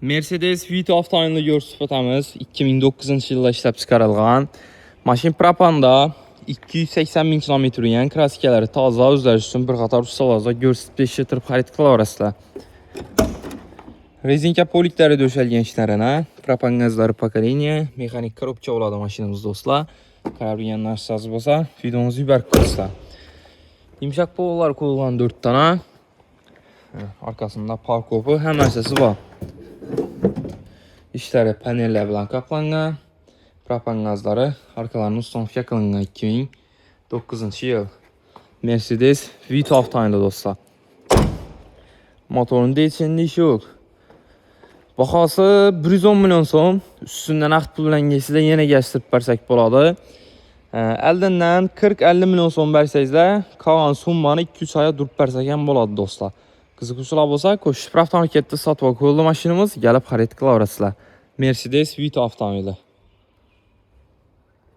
Mercedes Vito avtomobilini görsüz 2009 yılda işlep çıkarılgan. Maşin propanda 280 bin kilometre yürüyen klassikaları taza özler üçün bir qatar ustalarla görsüz yetirib xarid qılaverasizlar. Rezinka polikləri döşəlgən işlərinə, propan qazları pokoleniya, mexanik korobka oladı maşinimiz dostlar. Qarabıyanlar sazı bolsa, videomuzu yubarib qo'yasizlar. Yumşaq pololar qoyulgan 4 tane. Arkasında parkopu həmməsisi var. İşləri panellər bilan qaplangan. Propan qazları arkalarının ustanofka qılıngan 2009 yıl. Mercedes Vito avtomobili dostlar. Motorun değişkenliği işi yok. Baxası 110 milyon so'm, üstündən naqd pul bilan gəlsə yenə gəzdirib bərsək boladı. Əldən 40-50 milyon so'm bərsəklə, qalan summanı 2-3 aya durub bərsəkən boladı dostlar. Qiziquşlar bolsa, Koşuş avtomarketdə satıb qoyuldu maşinimiz, gəlib xarid qılaverasizlar. Mercedes Vito avtomobili.